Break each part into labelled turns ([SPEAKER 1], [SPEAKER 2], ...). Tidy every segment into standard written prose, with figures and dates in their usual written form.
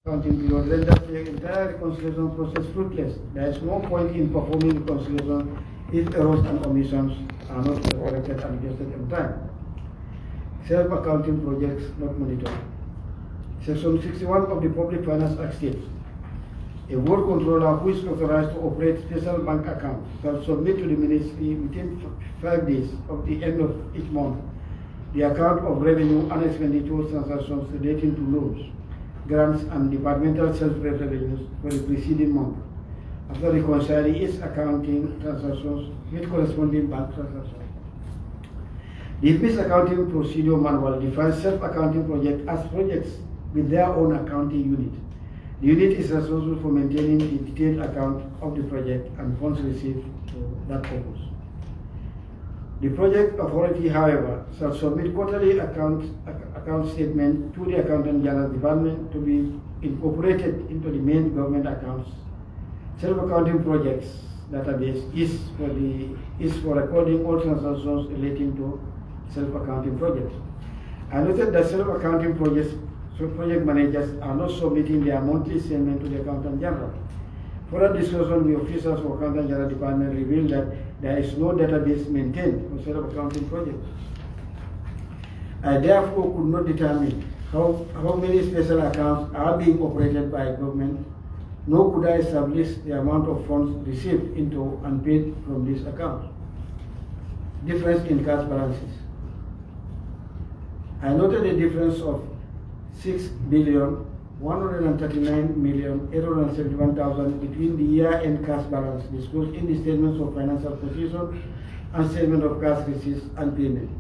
[SPEAKER 1] accounting period renders the entire reconciliation process fruitless. There is no point in performing reconciliation if errors and omissions are not corrected and adjusted in time. Self-accounting projects not monitored. Section 61 of the Public Finance Act states, a board controller who is authorized to operate special bank accounts shall submit to the ministry within 5 days of the end of each month the account of revenue and expenditure transactions relating to loans, grants, and departmental sales-based revenues for the preceding month, after reconciling its accounting transactions with corresponding bank transactions. The FBIS accounting procedure manual defines self-accounting projects as projects with their own accounting unit. The unit is responsible for maintaining the detailed account of the project and funds received for that purpose. The project authority, however, shall submit quarterly account statement to the Accountant General Department to be incorporated into the main government accounts. Self-accounting projects database is for recording all transactions relating to self-accounting projects. I noted that self-accounting project managers are not submitting their monthly statement to the Accountant General. Further discussion with officers of Accountant General Department revealed that there is no database maintained for self-accounting projects. I therefore could not determine how many special accounts are being operated by government, nor could I establish the amount of funds received into and paid from these accounts. Difference in cash balances. I noted a difference of 6,139,871,000 between the year-end cash balance disclosed in the statements of financial position and statement of cash receipts and payment.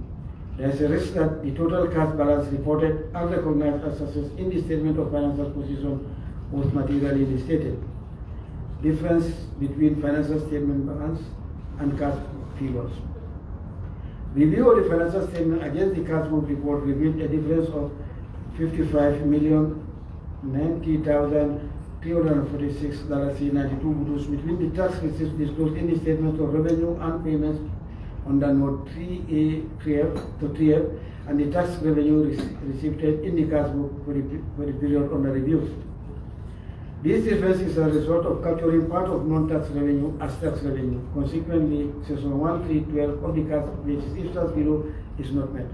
[SPEAKER 1] There is a risk that the total cash balance reported and recognized as success in the statement of financial position was materially misstated. Difference between financial statement balance and cash figures. Review of the financial statement against the cash book report revealed a difference of 55,090,346.92 between the tax receipts disclosed in the statements of revenue and payments under Note 3A and the tax revenue received in the cash book for the period under review. This difference is a result of capturing part of non-tax revenue as tax revenue. Consequently, Section 1312 of the cash basis if such below is not met.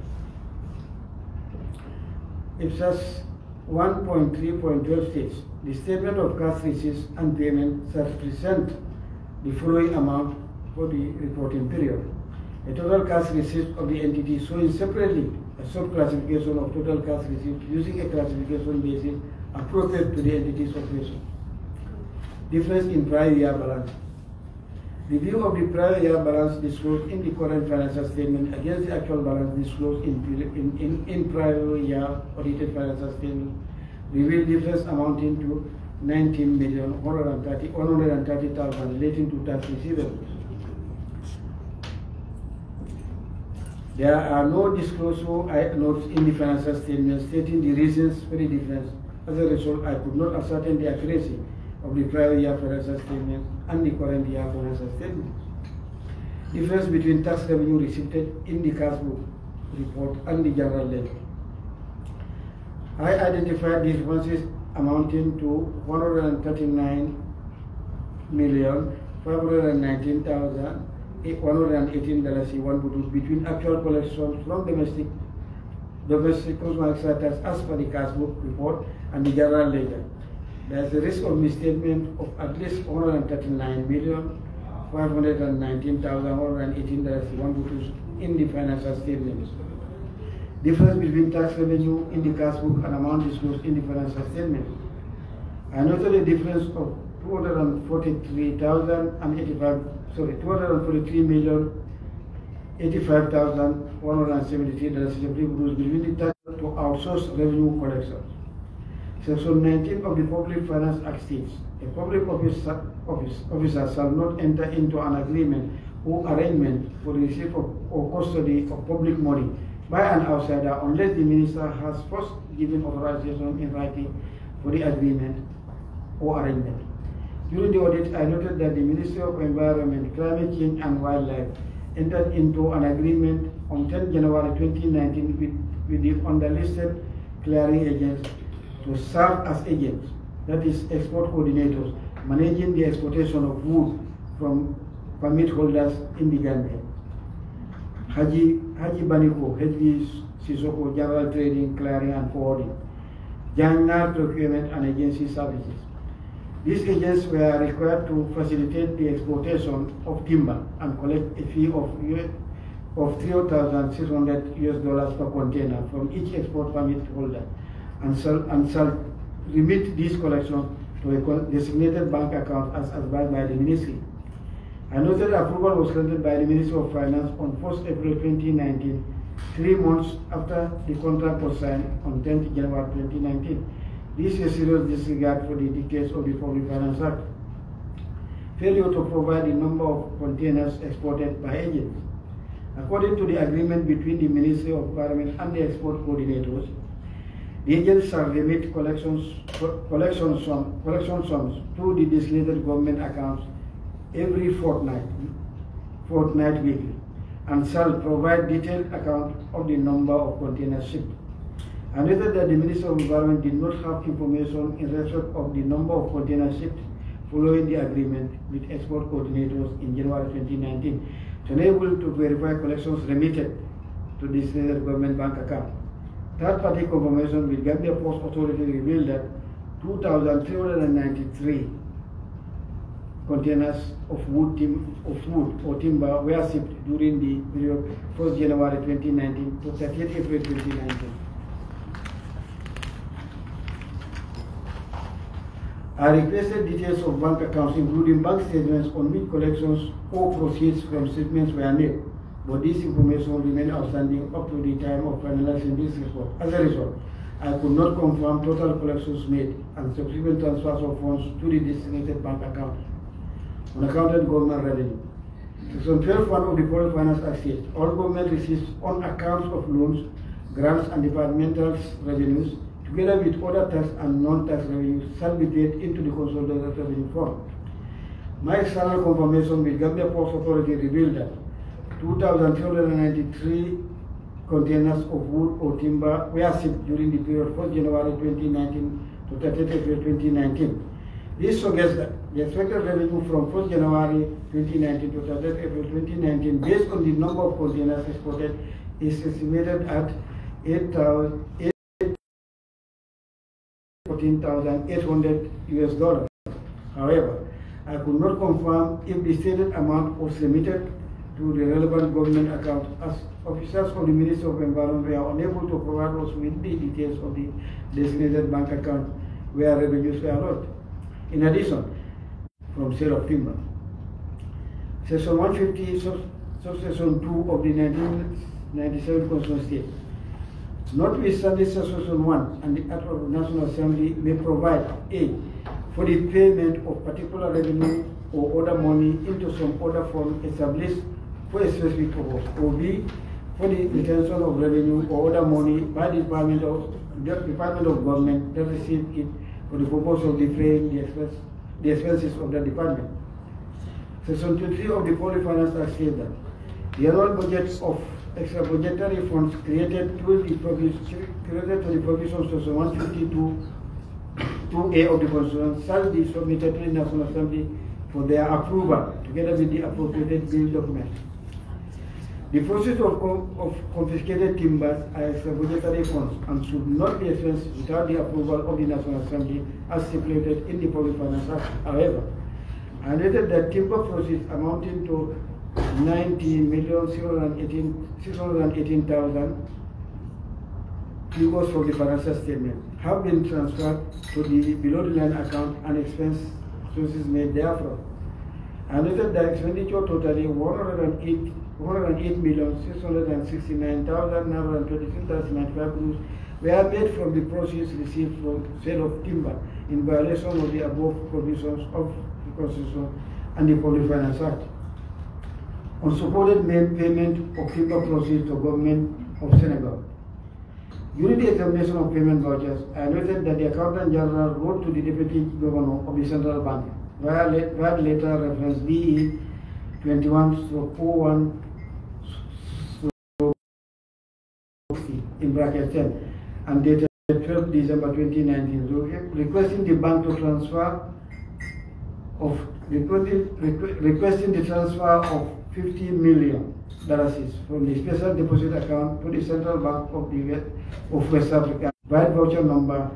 [SPEAKER 1] IPSAS 1.3.12 states, the statement of cash receipts and payment shall present the following amount for the reporting period. A total cash receipt of the entity showing separately a sub-classification of total cash receipts using a classification basis appropriate to the entity's operation. Difference in prior year balance. Review of the prior year balance disclosed in the current financial statement against the actual balance disclosed in prior year audited financial statement revealed difference amounting to 19,130,000 relating to tax receivables. There are no disclosure notes in the financial statement stating the reasons for the difference. As a result, I could not ascertain the accuracy of the prior year financial statement and the current year financial statement. Difference between tax revenue received in the cash book report and the general ledger. I identified the differences amounting to $139,519,118 between actual collections from domestic consumer tax as per the cash book report and the general ledger. There is a risk of misstatement of at least $139,519,118 in the financial statements. Difference between tax revenue in the cash book and amount disclosed in the financial statement. I noted a difference of $243,085,173 between the tax to outsource revenue collections. Section 19 of the Public Finance Act states, a public officer shall not enter into an agreement or arrangement for the receipt or custody of public money by an outsider unless the minister has first given authorization in writing for the agreement or arrangement. During the audit, I noted that the Ministry of Environment, Climate Change and Wildlife entered into an agreement on 10 January 2019 with the underlisted clearing agents to serve as agents that is export coordinators, managing the exportation of wood from permit holders in the Gambia. Haji Baniko, HB Sissoko, General Trading, Clearing and Forwarding, Jangnar Procurement and Agency Services. These agents were required to facilitate the exportation of timber and collect a fee of $3,600 per container from each export permit holder, and shall remit this collection to a designated bank account as advised by the Ministry. I noted approval was granted by the Ministry of Finance on 1st April 2019, 3 months after the contract was signed on 10th January 2019. This is a serious disregard for the dictates of the Public Finance Act. Failure to provide the number of containers exported by agents. According to the agreement between the Ministry of Environment and the export coordinators, the agents shall remit collection sums to the designated government accounts every fortnight weekly, and shall provide detailed account of the number of containers shipped. I noted that the Ministry of Environment did not have information in respect of the number of containers shipped following the agreement with export coordinators in January 2019 to enable to verify collections remitted to the designated government bank account. Third-party confirmation with Gambia Post Authority revealed that 2,393 containers of wood or timber were shipped during the period 1st January 2019 to 30th April 2019. I requested details of bank accounts, including bank statements on which collections or proceeds from shipments were made, but this information remained outstanding up to the time of finalizing this report. As a result, I could not confirm total collections made and subsequent transfers of funds to the designated bank account. Unaccounted government revenue. Section 12(1) of the Public Finance Act states all government receipts on accounts of loans, grants, and departmental revenues, together with other tax and non-tax revenues, shall be paid into the consolidated revenue fund. My external confirmation with Gambia Post Authority revealed that 2,393 containers of wood or timber were shipped during the period 1st January 2019 to 30th April 2019. This suggests that the expected revenue from 1st January 2019 to 30th April 2019, based on the number of containers exported, is estimated at $14,800. However, I could not confirm if the stated amount was remitted to the relevant government account, as officials of the Ministry of Environment were unable to provide us with the details of the designated bank account where revenues were allotted. In addition, from sale of timber, Section 150, subsection 2 of the 1997 Constitution states, notwithstanding Section 1 and the Act of the National Assembly may provide A, for the payment of particular revenue or other money into some other fund established for a specific purpose, or B, for the retention of revenue or other money by the Department of Government that received it for the purpose of defraying the expenses of the department. Section 23 of the Public Finance Act states that the annual budget of extra budgetary funds created to the provision of Section 152(2)(a) of the Constitution shall be submitted to the National Assembly for their approval, together with the appropriated bill documents. The proceeds of confiscated timbers are extra budgetary funds and should not be expensed without the approval of the National Assembly as stipulated in the Public Finance Act. However, I noted that timber proceeds amounting to 90,618,000 figures from the financial statement have been transferred to the below the line account and expenses made therefrom. I noted that expenditure totaling 108,669,926.95 were made from the proceeds received from sale of timber in violation of the above provisions of the Constitution and the Public Finance Act. Unsupported payment of timber proceeds to government of Senegal. During the examination of payment vouchers, I noted that the Accountant General wrote to the Deputy Governor of the Central Bank via letter reference DE 21/01/60 in bracket 10 and dated 12 December 2019, so requesting the bank to transfer of requesting the transfer of $50 million from the special deposit account to the Central Bank of West Africa by voucher number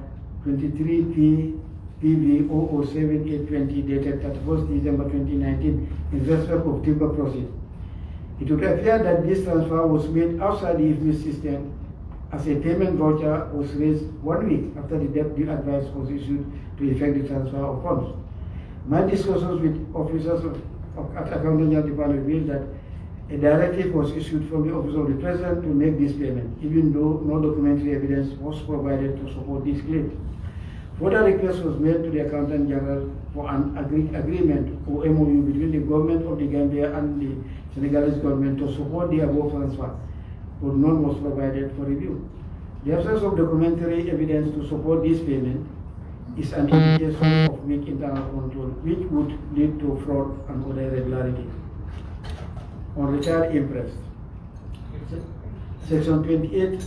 [SPEAKER 1] 23P-PV007820 dated 31st December 2019 in respect of timber proceeds. It would appear that this transfer was made outside the IFMIS system, as a payment voucher was raised 1 week after the debt advice was issued to effect the transfer of funds. My discussions with officers at Accounting General Department revealed that a directive was issued from the Office of the President to make this payment, even though no documentary evidence was provided to support this claim. Further request was made to the Accountant General for an agreement or MOU between the government of the Gambia and the Senegalese government to support the above transfer, but none was provided for review. The absence of documentary evidence to support this payment is an indication of weak internal control, which would lead to fraud and other irregularities. On retired interest, Section 28,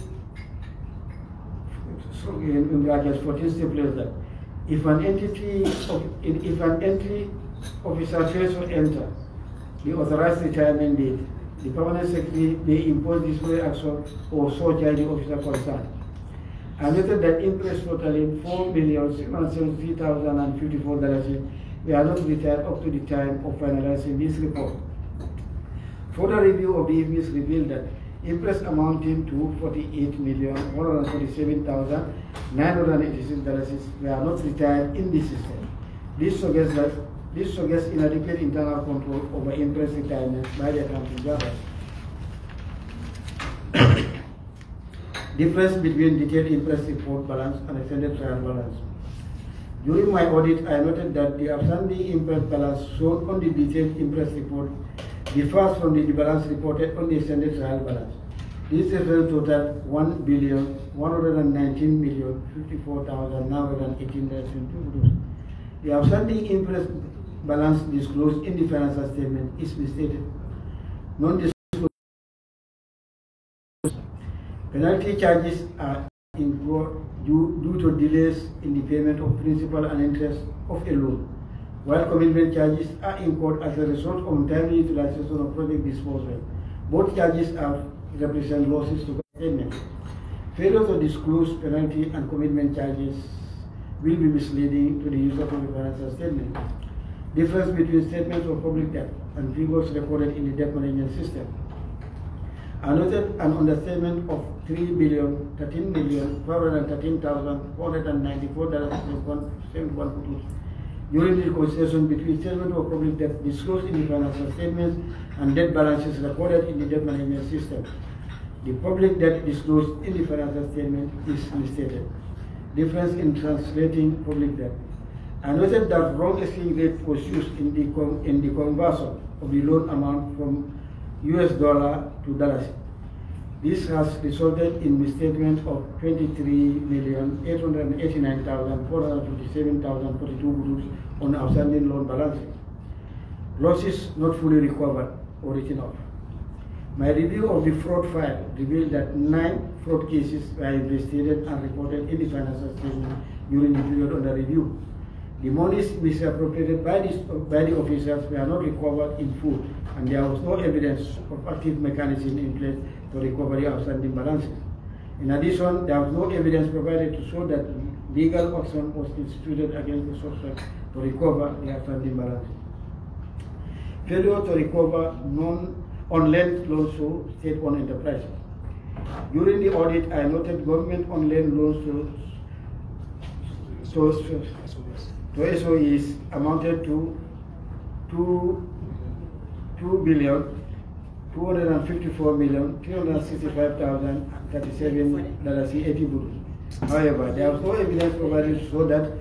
[SPEAKER 1] in brackets 14 stipulates that if an entry officer fails to enter the authorized retirement date, the permanent secretary may impose disciplinary action or so charge the officer concerned. I noted that interest totaling $4,673,054 were not retired up to the time of finalizing this report. Further review of the IFMIS revealed that interest amounting to $48,147,986 were not retired in the system. This suggests inadequate internal control over interest retirement by the Accounting General. Difference between detailed interest report balance and extended trial balance. During my audit, I noted that the outstanding interest balance shown on the detailed interest report differs from the balance reported on the extended trial balance. This difference totaled $1,119,054,918. The outstanding interest balance disclosed in the financial statement is misstated. Penalty charges are incurred due to delays in the payment of principal and interest of a loan, while commitment charges are incurred as a result of untimely utilization of project disposal. Both charges represent losses to government. Failure to disclose penalty and commitment charges will be misleading to the user of the financial statement. Difference between statements of public debt and figures recorded in the debt management system. I noted an understatement of $3,013,513,494 during the reconciliation between statement of public debt disclosed in the financial statements and debt balances recorded in the debt management system. The public debt disclosed in the financial statement is misstated. Difference in translating public debt. I noted that wrong exchange rate was used in the conversion of the loan amount from US dollar to dollars. This has resulted in misstatement of 23,889,457,042 on outstanding loan balances. Losses not fully recovered or written off. My review of the fraud file revealed that 9 fraud cases were investigated and reported in the financial statement during the period under review. The monies misappropriated by the officers were not recovered in full, and there was no evidence of active mechanism in place to recover the outstanding balances. In addition, there was no evidence provided to show that legal action was instituted against the suspect to recover the outstanding balances. Failure to recover on-lend loans to state-owned enterprises. During the audit, I noted government on-lend loans to SOEs amounted to $2,254,365,037.80. However, there was no evidence provided to show that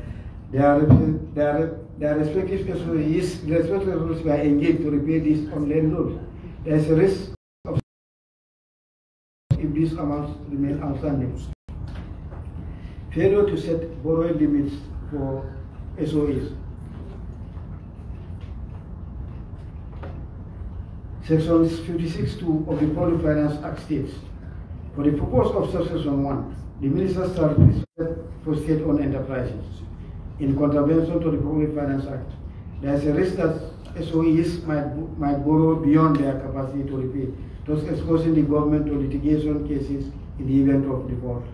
[SPEAKER 1] their respective SOEs were engaged to repay these on-lend loans. There is a risk of if these amounts remain outstanding. Failure to set borrowing limits for SOEs. Section 56(2) of the Public Finance Act states, for the purpose of subsection 1, the minister shall prescribe for state-owned enterprises in contravention to the Public Finance Act. There is a risk that SOEs might borrow beyond their capacity to repay, thus exposing the government to litigation cases in the event of default.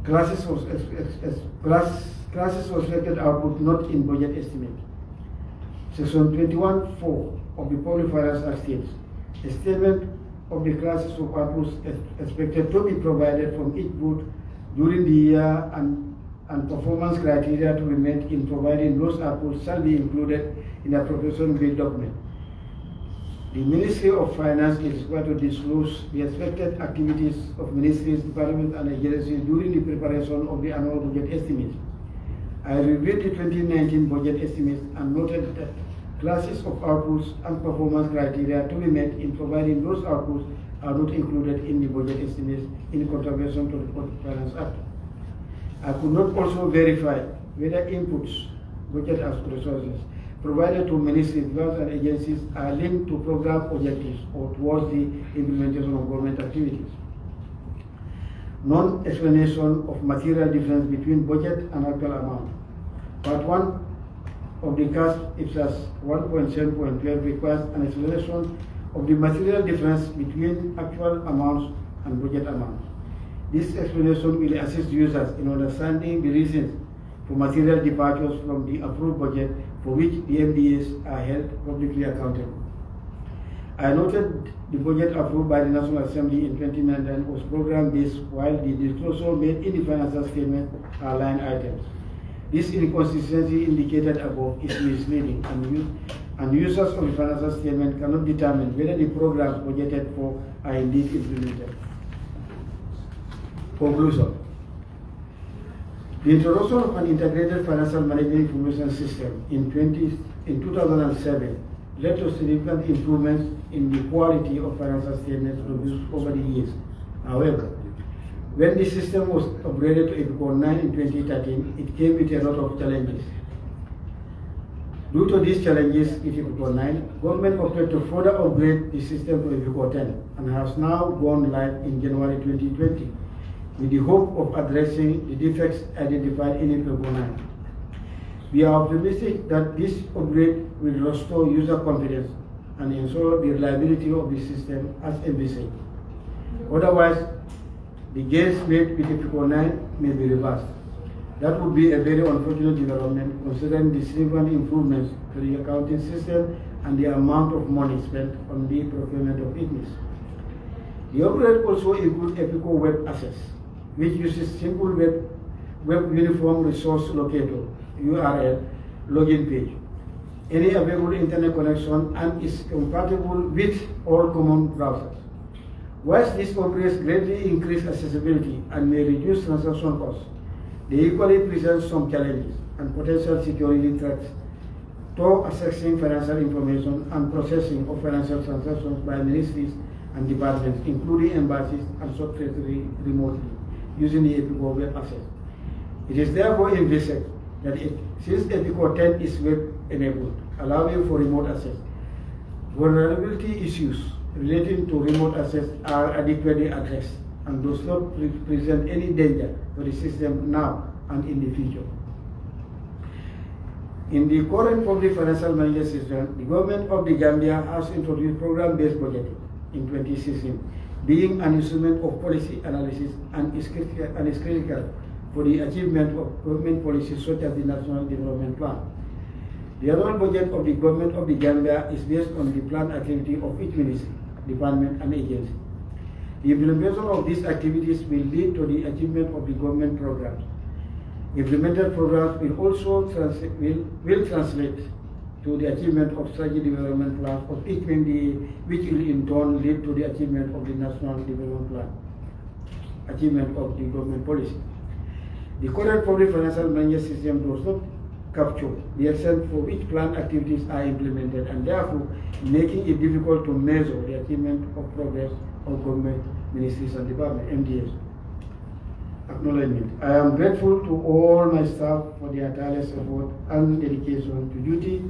[SPEAKER 1] Classes of selected output not in budget estimate. Section 21(4) of the Public Finance Act states, a statement of the classes of outputs expected to be provided from each booth during the year and performance criteria to be met in providing those outputs shall be included in the appropriation bill document. The Ministry of Finance is required to disclose the expected activities of ministries, departments, and agencies during the preparation of the annual budget estimates. I reviewed the 2019 budget estimates and noted that classes of outputs and performance criteria to be met in providing those outputs are not included in the budget estimates in contravention to the Public Finance Act. I could not also verify whether inputs, budget as resources, provided to ministries, departments, and agencies are linked to program objectives or towards the implementation of government activities. Non-explanation of material difference between budget and actual amount. Part 1 of the 𝒂𝒄𝒄𝒆 1.7.12 requires an explanation of the material difference between actual amounts and budget amounts. This explanation will assist users in understanding the reasons for material departures from the approved budget for which the MDAs are held publicly accountable. I noted the budget approved by the National Assembly in 2019 was program-based, while the disclosure made in the financial statement are line items. This inconsistency indicated above is misleading, and users of the financial statement cannot determine whether the programs budgeted for are indeed implemented. Conclusion. The introduction of an integrated financial management information system in 2007 led to significant improvements in the quality of financial statements produced over the years. However, when the system was upgraded to 𝒂𝒄𝒄 9 in 2013, it came with a lot of challenges. Due to these challenges with 𝒂𝒄𝒄 9, government opted to further upgrade the system to 𝒂𝒄𝒄 10 and has now gone live in January 2020 with the hope of addressing the defects identified in 𝒂𝒄𝒄 9. We are optimistic that this upgrade will restore user confidence and ensure the reliability of the system as envisaged. Otherwise, the gains made with 𝒂𝒄𝒄 9 may be reversed. That would be a very unfortunate development considering the significant improvements to the accounting system and the amount of money spent on the procurement of ITMIs. The upgrade also includes 𝒂𝒄𝒄 Web Access, which uses simple web uniform resource locator URL login page, any available internet connection, and is compatible with all common browsers. Whilst these upgrades greatly increase accessibility and may reduce transaction costs, they equally present some challenges and potential security threats to accessing financial information and processing of financial transactions by ministries and departments, including embassies and sub-treasury remotely, using the 𝒂𝒄𝒄 Web Access. It is therefore envisaged that since 𝒂𝒄𝒄 10 is web-enabled, allowing for remote access, vulnerability issues relating to remote access are adequately addressed and does not present any danger to the system now and in the future. In the current public financial management system, the government of the Gambia has introduced program-based budgeting in 2016, being an instrument of policy analysis and is critical for the achievement of government policies such as the National Development Plan. The annual budget of the government of the Gambia is based on the planned activity of each ministry, department, and agency. The implementation of these activities will lead to the achievement of the government programs. Implemented programs will also translate to the achievement of strategic development plans of each MDA, which will in turn lead to the achievement of the National Development Plan, achievement of the government policy. The current public financial management system does not capture the extent for which planned activities are implemented, and therefore making it difficult to measure the achievement of progress of government ministries and departments, MDAs. Acknowledgement. I am grateful to all my staff for their tireless effort and dedication to duty.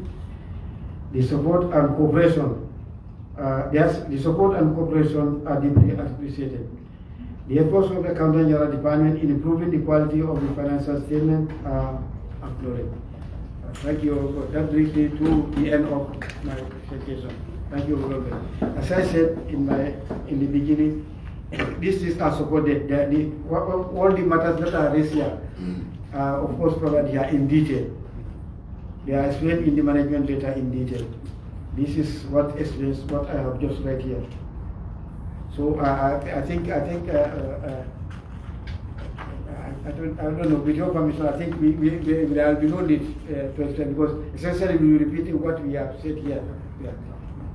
[SPEAKER 1] The support and cooperation are deeply appreciated. The efforts of the Accountant General Department in improving the quality of the financial statement are applauded. Thank you. That brings me to the end of my presentation. Thank you very much. As I said in the beginning, this is our supported. All the matters that are raised here, of course, provided here in detail. They are explained in the management letter in detail. This is what explains what I have just read here. So I don't know. With your permission, I think there will be no need to explain, because essentially we will be repeating what we have said here. Yeah.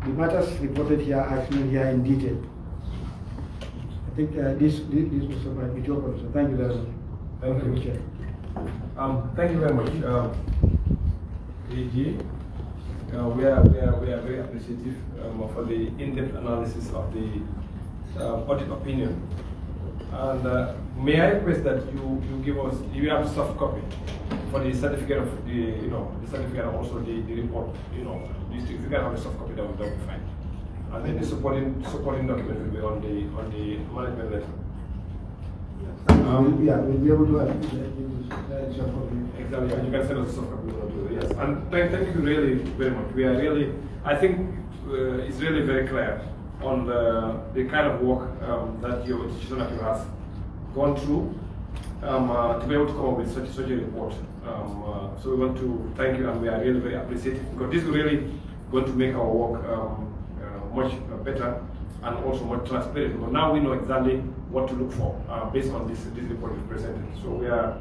[SPEAKER 1] The matters reported here are explained here in detail. I think this was about with your permission. Thank you very much.
[SPEAKER 2] Thank you, Chair. Thank you very much, AG. We are very appreciative for the in-depth analysis of the audit opinion. And may I request that you give us, you have a soft copy for the certificate of the certificate and also the report, if you can have a soft copy, that would be fine. And then the supporting document will be on the management letter.
[SPEAKER 1] Yeah, we'll be able to
[SPEAKER 2] exactly, you can send us a soft copy. Yes, and thank you really very much. We are really, I think it's really very clear on the kind of work that your institution has gone through to be able to come up with such a report. So we want to thank you, and we are really very appreciative, because this is really going to make our work much better and also more transparent, because now we know exactly what to look for based on this report you presented. So we are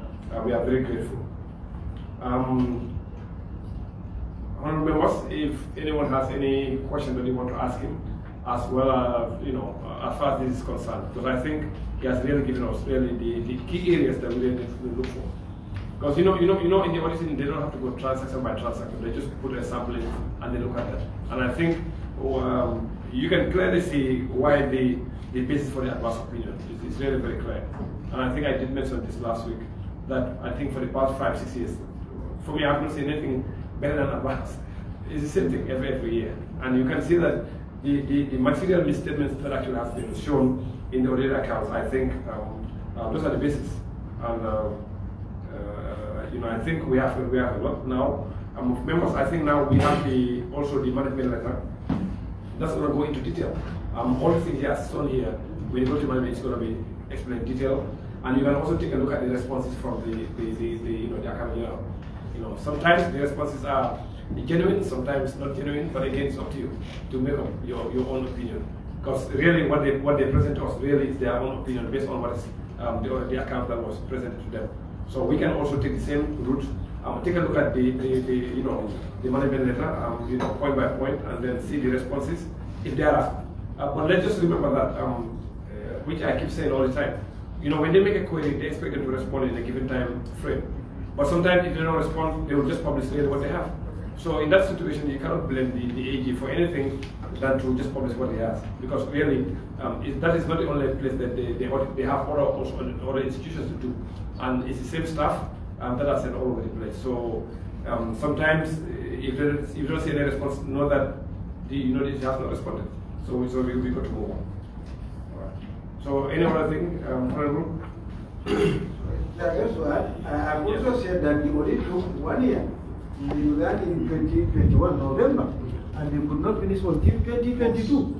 [SPEAKER 2] very grateful. Honorable members, if anyone has any question that you want to ask him, as well as as far as this is concerned, because I think he has really given us really the key areas that we really need to look for. Because in the auditing they don't have to go transaction by transaction; they just put a sample in and they look at that. And I think you can clearly see why the basis for the adverse opinion is really very clear. And I think I did mention this last week, that I think for the past 5-6 years, for me I haven't seen anything better than advance. It's the same thing every year. And you can see that the material misstatements that actually has been shown in the audited accounts, I think those are the basis. And I think we have a lot now. Members, I think now we have also the management letter. That's going to go into detail. All the things here shown here, when you go to management, it's going to be explained in detail. And you can also take a look at the responses from the account. Sometimes the responses are genuine, sometimes not genuine, but again, it's up to you to make up your own opinion. Because really, what they present to us really is their own opinion based on what is the account that was presented to them. So we can also take the same route. Take a look at the management letter, point by point, and then see the responses if there are. But let's just remember that, which I keep saying all the time. When they make a query, they expect them to respond in a given time frame. But sometimes if they don't respond, they will just publish really what they have. So in that situation, you cannot blame the AG for anything than to just publish what he has, because really that is not the only place that they have other institutions to do, and it's the same stuff that are sent all over the place. So sometimes if you don't see any response, know that it has not responded. So we got to move on. All right. So any other thing, Honorable?
[SPEAKER 1] Just to add, I've also said that the audit took 1 year. We began in 2021 November, and we could not finish until 2022.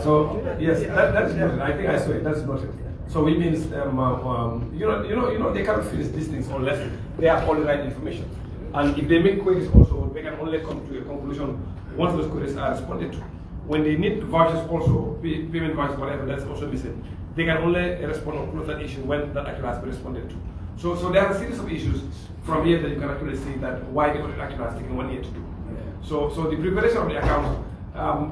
[SPEAKER 2] So yes, that's noted. I think I saw it. That's noted. So it means they cannot finish these things unless they have all the right information. And if they make queries also, they can only come to a conclusion once those queries are responded to. When they need vouchers also, payment vouchers, whatever, that's also missing. They can only respond or close that issue when that actually has been responded to. So there are a series of issues from here that you can actually see that why the audit actually has taken 1 year to do. So the preparation of the accounts,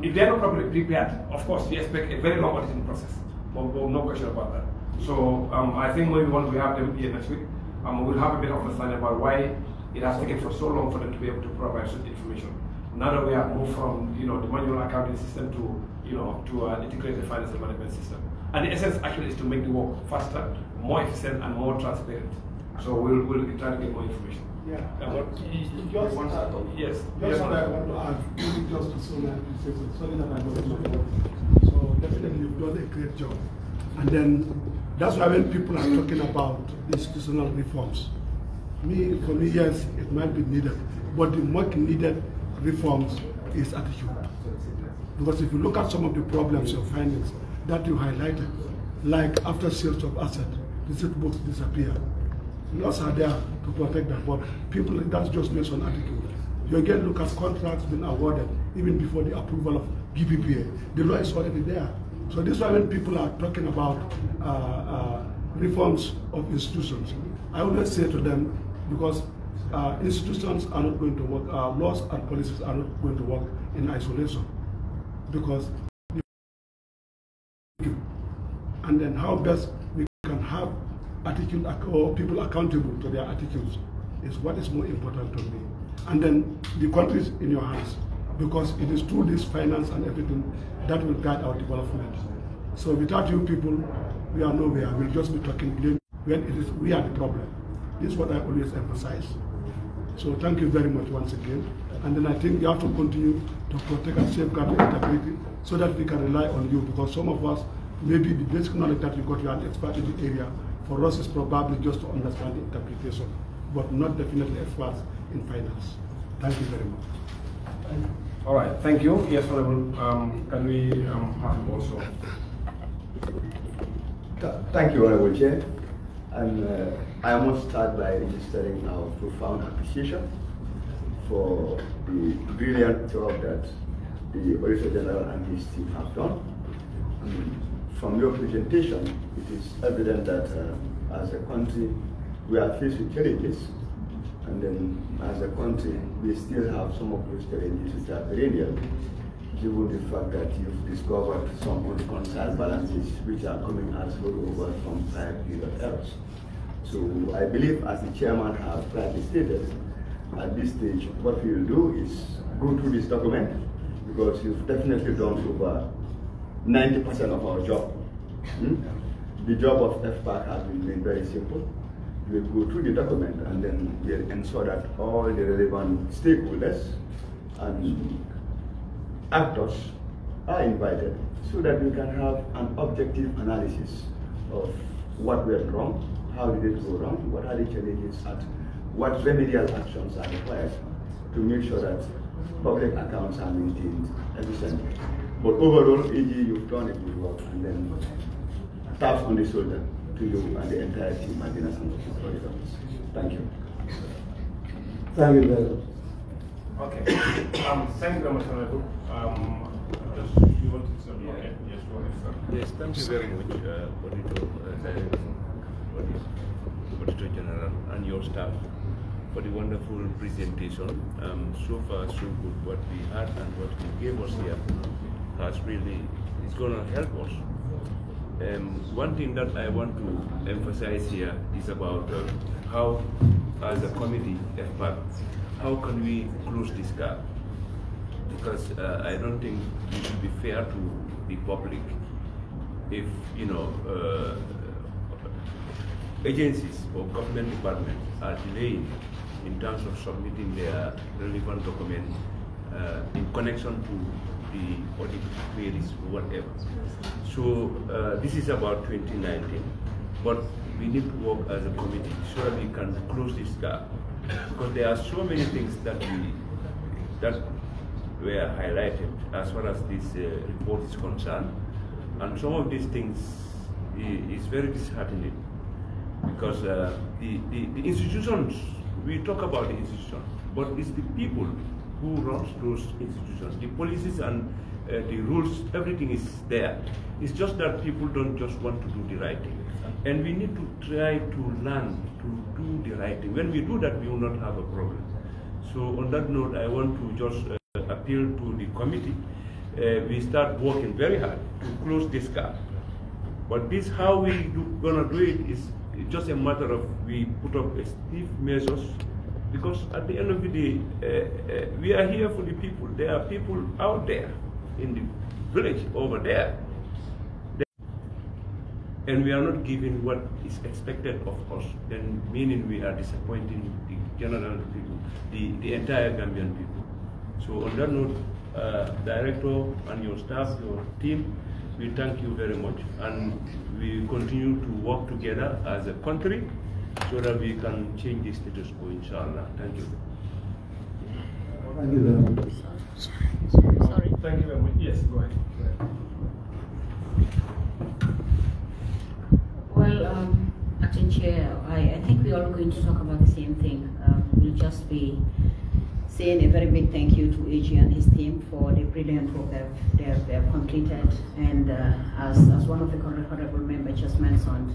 [SPEAKER 2] if they are not properly prepared, of course we expect a very long auditing process. No question about that. So I think maybe once we have them here next week, we'll have a bit of understanding about why it has taken for so long for them to be able to provide such information. Now that we have moved from the manual accounting system to an integrated financial management system, and the essence actually is to make the work faster, more efficient, and more transparent. So we'll try to get more information.
[SPEAKER 3] Yeah.
[SPEAKER 2] Yes.
[SPEAKER 3] Just what I want to add, just so that I got it. So definitely you've done a great job. And then that's why when people are talking about institutional reforms, for me, yes, it might be needed, but the much needed reforms is attitude. Because if you look at some of the problems or findings that you highlighted, like after sales of assets, the books disappear. Laws are there to protect that, but people, that's just based on attitude. You again look at contracts being awarded even before the approval of BPPA. The law is already there. So this is why when people are talking about reforms of institutions, I always say to them, because institutions are not going to work, laws and policies are not going to work in isolation. Because, and then how best we can have attitude or people accountable to their attitudes is what is more important to me. And then the country is in your hands, because it is through this finance and everything that will guide our development. So without you people, we are nowhere. We'll just be talking blame when it is we are the problem. This is what I always emphasize. So thank you very much once again. And then I think you have to continue to protect and safeguard the integrity so that we can rely on you, because some of us, maybe the basic knowledge that you got, you are an expert in the area. For us, it's probably just to understand the interpretation, but not definitely experts in finance. Thank you very much.
[SPEAKER 2] All right, thank you. Yes, Honorable. Can we have him also?
[SPEAKER 4] Thank you, Honorable Chair. And I must start by registering our profound appreciation for the brilliant job that the Auditor General and his team have done. From your presentation, it is evident that as a country, we are faced with challenges, and then as a country, we still have some of those challenges which are perennial, given the fact that you've discovered some unreconciled balances which are coming as over from prior period errors. So I believe, as the chairman has rightly stated, at this stage, what we will do is go through this document, because you've definitely done over 90% of our job. The job of FPAC has been made very simple. We'll go through the document and then we'll ensure that all the relevant stakeholders and actors are invited so that we can have an objective analysis of what went wrong, how did it go wrong, what are the challenges, and what remedial actions are required to make sure that public accounts are maintained efficiently. But overall, AG, you've done a good work, and then taps on the shoulder to you and the entire team at the National Auditors. Thank you.
[SPEAKER 1] Thank you very much.
[SPEAKER 2] Okay. Thank you very much, Honorable. You want to say something? Okay. Yes, go ahead, sir.
[SPEAKER 5] Yes, thank you very much, Auditor General and your staff for the wonderful presentation. So far, so good. What we had and what you gave us here has really, it's going to help us. One thing that I want to emphasize here is about how, as a committee, how can we close this gap? Because I don't think it should be fair to the public if, agencies or government departments are delaying in terms of submitting their relevant document in connection to the audit queries or whatever. So this is about 2019, but we need to work as a committee so that we can close this gap, because there are so many things that were highlighted as far as this report is concerned, and some of these things is very disheartening, because the institutions, we talk about the institutions, but it's the people who runs those institutions. The policies and the rules, everything is there. It's just that people don't just want to do the right thing. And we need to try to learn to do the right thing. When we do that, we will not have a problem. So on that note, I want to just appeal to the committee. We start working very hard to close this gap. But this, how we gonna do it is just a matter of we put up stiff measures, because at the end of the day, we are here for the people. There are people out there in the village over there, and we are not giving what is expected of us, then meaning we are disappointing the general people, the entire Gambian people. So on that note, Director and your staff, your team, we thank you very much, and we continue to work together as a country so that we can change the status quo, inshallah. Thank you.
[SPEAKER 1] Thank you very much.
[SPEAKER 2] Sorry. Thank you very much. Yes, go ahead.
[SPEAKER 6] Well, Acting Chair, I think we are all going to talk about the same thing. We'll just be saying a very big thank you to AG and his team for the brilliant work they have completed. And as one of the honorable members just mentioned,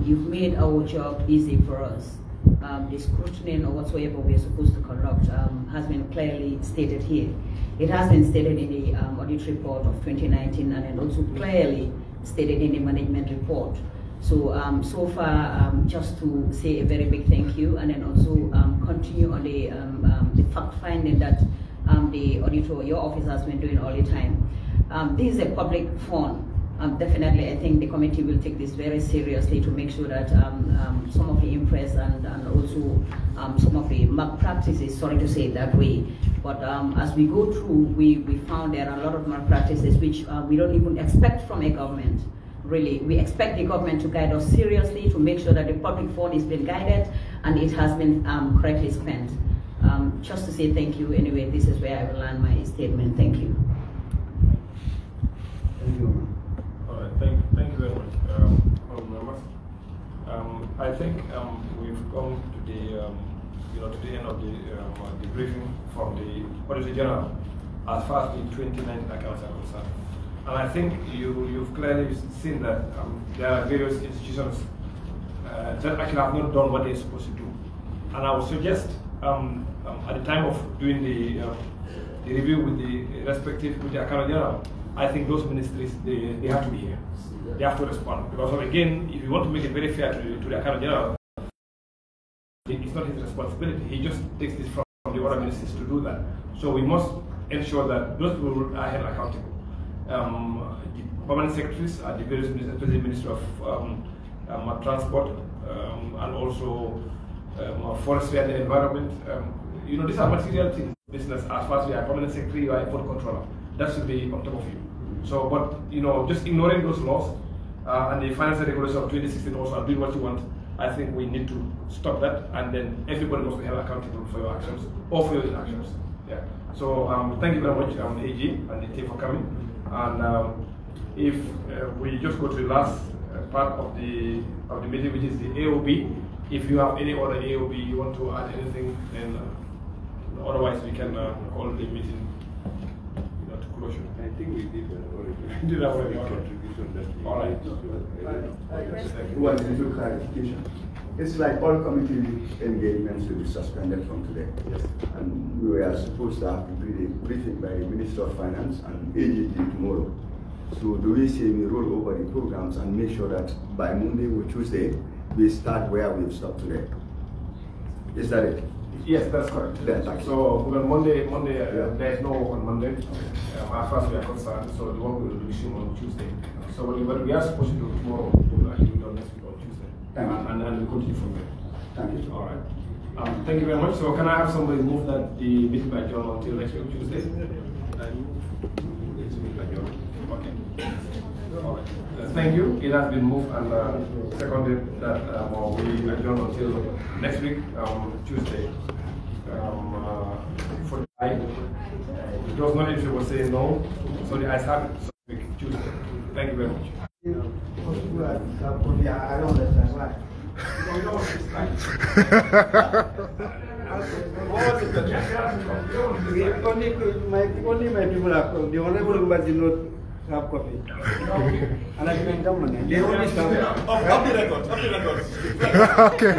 [SPEAKER 6] you've made our job easy for us. The scrutiny or whatsoever we are supposed to conduct has been clearly stated here. It has been stated in the audit report of 2019 and then also clearly stated in the management report. So, so far, just to say a very big thank you, and then also continue on the fact finding that the auditor, your office, has been doing all the time. This is a public fund. Definitely, I think the committee will take this very seriously to make sure that some of the impress and also some of the malpractices, sorry to say it that way, but as we go through, we found there are a lot of malpractices which we don't even expect from a government. Really, we expect the government to guide us seriously to make sure that the public fund is being guided and it has been correctly spent. Just to say thank you, anyway, this is where I will land my statement. Thank you.
[SPEAKER 1] Thank you.
[SPEAKER 2] All right, thank you very much, honourable members. I think we've come to the to the end of the briefing from the Auditor General as far as the 2019 accounts are concerned. And I think you've clearly seen that there are various institutions that actually have not done what they're supposed to do. And I would suggest at the time of doing the review with the Accountant General, I think those ministries, they have to be here. They have to respond. Because again, if you want to make it very fair to the Accountant General, it's not his responsibility. He just takes this from the other ministries to do that. So we must ensure that those people are held accountable. The permanent secretaries at the various ministries, especially the Ministry of Transport and also Forestry and the Environment. These are material things, business, as far as you are a permanent secretary, you are a port controller. That should be on top of you. So, but, just ignoring those laws and the financial regulation of 2016 also and doing what you want, I think we need to stop that, and then everybody must be held accountable for your actions or for your inactions. Yeah. So, thank you very much, AG and the team for coming. And if we just go to the last part of the meeting, which is the AOB. If you have any other AOB you want to add anything, then otherwise we can call the meeting to closure.
[SPEAKER 5] I think we did already.
[SPEAKER 2] Did already.
[SPEAKER 5] Contribution that
[SPEAKER 2] all right.
[SPEAKER 4] One little clarification. It's like all committee engagements will be suspended from today.
[SPEAKER 2] Yes.
[SPEAKER 4] And we are supposed to have the briefing by the Minister of Finance and AGT tomorrow. So do we see any roll over the programs and make sure that by Monday or Tuesday, we start where we've stopped today? Is that it?
[SPEAKER 2] Yes, that's correct. So on Monday, there is no work on Monday, as far as we are concerned. So the work will resume on Tuesday. So what we are supposed to do tomorrow, will actually be done next week on Tuesday. And we'll continue from there.
[SPEAKER 4] Thank you.
[SPEAKER 2] All right. Thank you very much. So can I have somebody move that the meeting by adjourn until next week Tuesday? Okay. All right. Thank you. It has been moved and seconded that we adjourn until next week Tuesday. For the eye, it was not if you were saying no, so the eyes have it. So Tuesday. Thank you very much.
[SPEAKER 1] I don't understand why. Only my people have come. The honorable members did not have coffee. And I can come on. They only stop.
[SPEAKER 2] Off the record.
[SPEAKER 7] Okay.